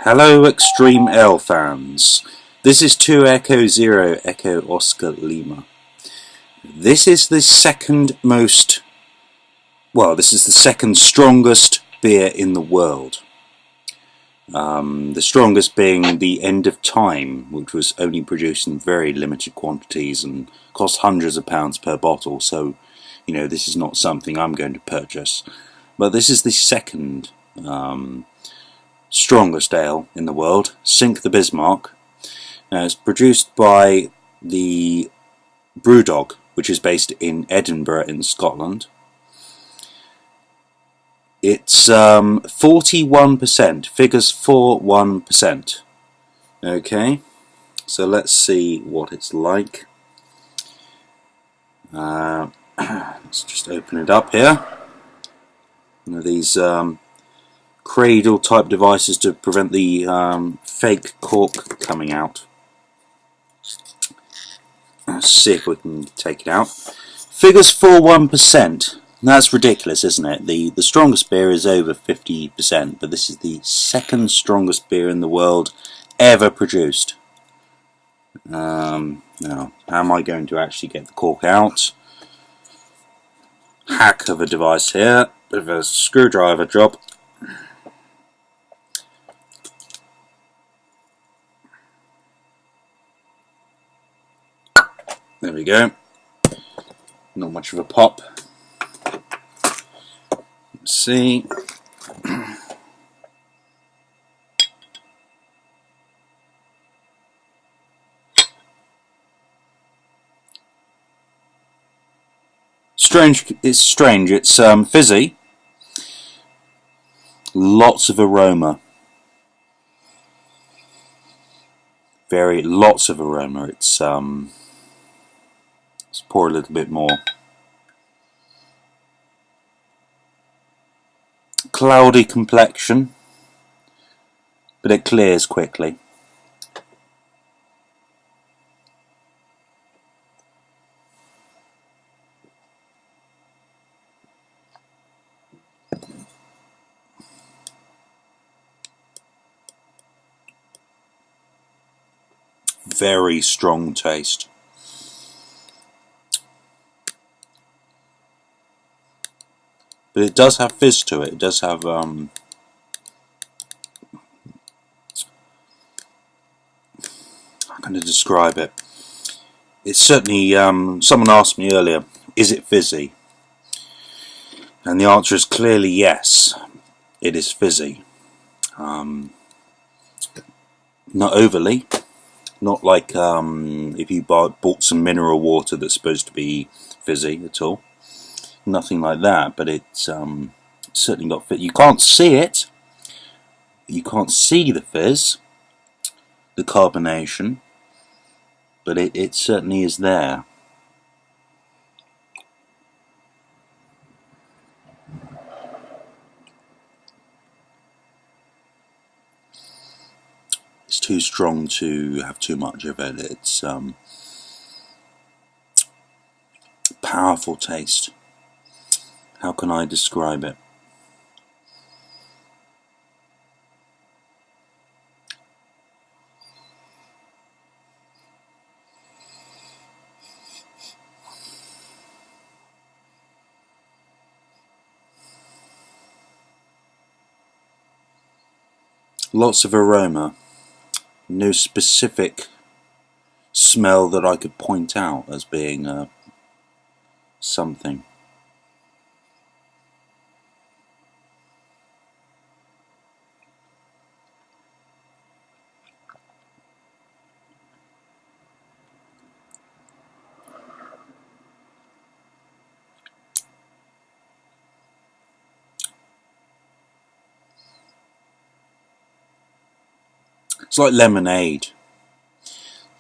Hello Extreme L fans, this is 2 Echo 0 Echo Oscar Lima. This is the second strongest beer in the world. The strongest being the End of Time, which was only produced in very limited quantities and cost hundreds of pounds per bottle, so you know this is not something I'm going to purchase. But this is the second strongest ale in the world, Sink the Bismarck. Now it's produced by the Brewdog, which is based in Edinburgh in Scotland. It's 41%, figures 41%. Okay, so let's see what it's like. Let's just open it up here. One of these cradle type devices to prevent the fake cork coming out. Let's see if we can take it out. Figures 41%. That's ridiculous, isn't it? The strongest beer is over 50%, but this is the second strongest beer in the world ever produced. Now, how am I going to actually get the cork out? Hack of a device here. Bit of a screwdriver job. There we go. Not much of a pop. Let's see. It's strange. It's fizzy. Lots of aroma. Lots of aroma. Let's pour a little bit more. Cloudy complexion, but it clears quickly. Very strong taste. But it does have fizz to it. It does have how can I describe it? It's certainly someone asked me earlier, is it fizzy? And the answer is clearly yes. It is fizzy. Not overly. Not like if you bought some mineral water that's supposed to be fizzy at all. Nothing like that, but it's certainly got fizz. You can't see it. You can't see the fizz, the carbonation, but it certainly is there. It's too strong to have too much of it. It's powerful taste. How can I describe it? Lots of aroma. No specific smell that I could point out as being something. It's like lemonade.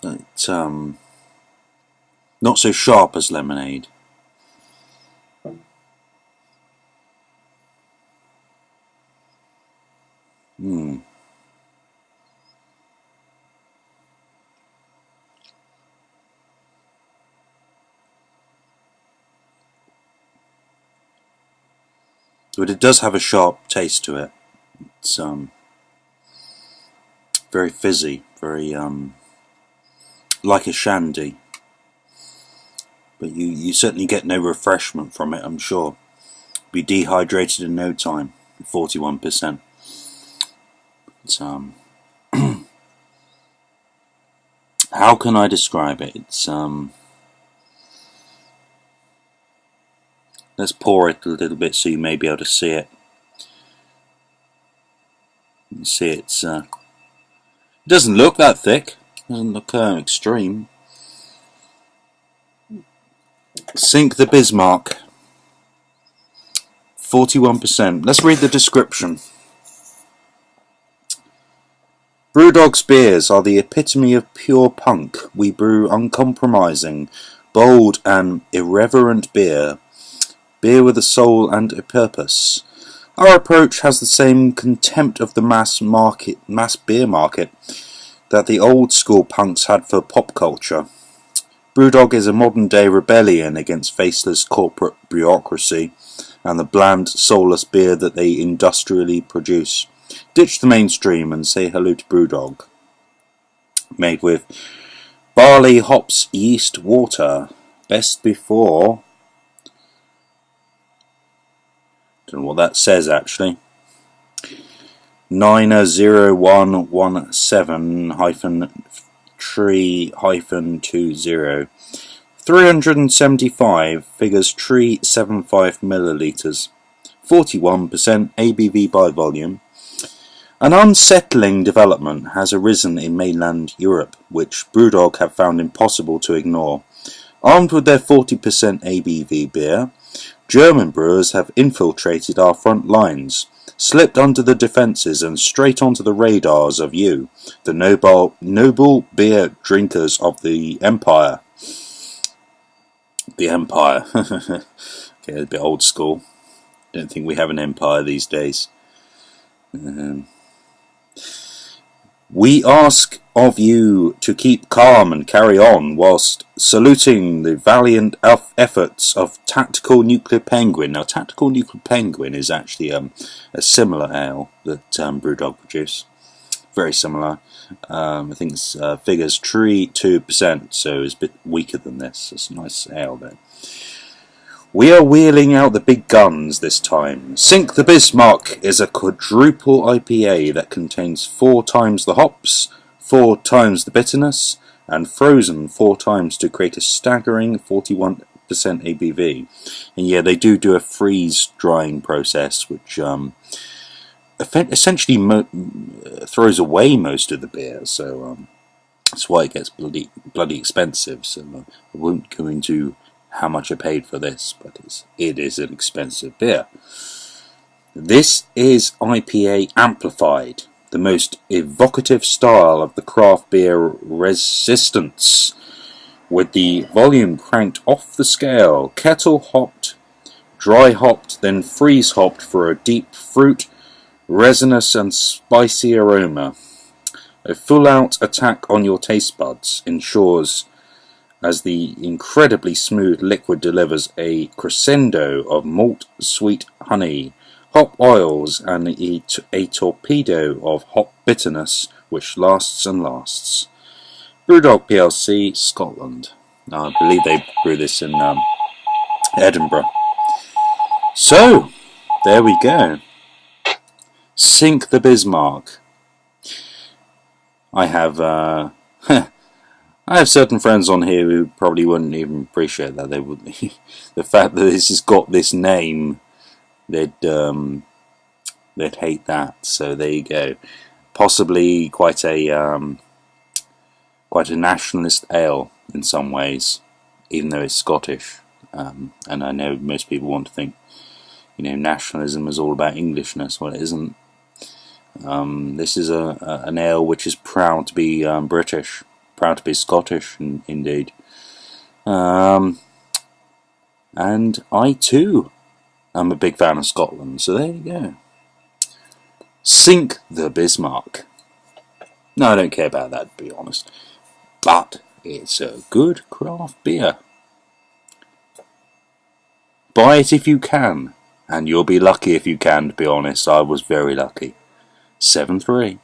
It's not so sharp as lemonade. But it does have a sharp taste to it. It's very fizzy, very like a shandy. But you certainly get no refreshment from it, I'm sure. Be dehydrated in no time. 41%. It's how can I describe it? It's let's pour it a little bit so you may be able to see it. You can see it doesn't look that thick. Doesn't look extreme. Sink the Bismarck. 41%. Let's read the description. Brewdog's beers are the epitome of pure punk. We brew uncompromising, bold and irreverent beer. Beer with a soul and a purpose. Our approach has the same contempt of the mass beer market that the old school punks had for pop culture. Brewdog is a modern day rebellion against faceless corporate bureaucracy and the bland, soulless beer that they industrially produce. Ditch the mainstream and say hello to Brewdog. Made with barley, hops, yeast, water. Best before. Don't know what that says actually. 90117-3-20. 375 figures tree 75 milliliters. 41% ABV by volume. An unsettling development has arisen in mainland Europe, which Brewdog have found impossible to ignore. Armed with their 40% ABV beer, German brewers have infiltrated our front lines, slipped under the defences and straight onto the radars of you, the noble beer drinkers of the Empire. The Empire. Okay, a bit old school. Don't think we have an empire these days. We ask of you to keep calm and carry on whilst saluting the valiant efforts of Tactical Nuclear Penguin. Now, Tactical Nuclear Penguin is actually a similar ale that Brewdog produce. Very similar. I think it's figures 2%, so it's a bit weaker than this. It's a nice ale there. We are wheeling out the big guns this time. Sink the Bismarck is a quadruple IPA that contains 4 times the hops, 4 times the bitterness, and frozen 4 times to create a staggering 41% ABV. And yeah, they do a freeze drying process, which essentially throws away most of the beer. So that's why it gets bloody expensive. So I won't go into how much I paid for this, but it is an expensive beer. This is IPA amplified, the most evocative style of the craft beer resistance, with the volume cranked off the scale, kettle hopped, dry hopped, then freeze hopped for a deep fruit, resinous and spicy aroma. A full-out attack on your taste buds ensures as the incredibly smooth liquid delivers a crescendo of malt, sweet honey, hop oils, and a torpedo of hop bitterness which lasts and lasts. Brewdog plc, Scotland. Now, I believe they brew this in Edinburgh. So, there we go. Sink the Bismarck. I have I have certain friends on here who probably wouldn't even appreciate that. They would the fact that this has got this name, they'd hate that. So there you go. Possibly quite a nationalist ale in some ways, even though it's Scottish. And I know most people want to think, nationalism is all about Englishness. Well, it isn't. This is an ale which is proud to be British. Proud to be Scottish, indeed. And I too am a big fan of Scotland, so there you go. Sink the Bismarck. No, I don't care about that, to be honest. But it's a good craft beer. Buy it if you can, and you'll be lucky if you can, to be honest. I was very lucky. 7-3.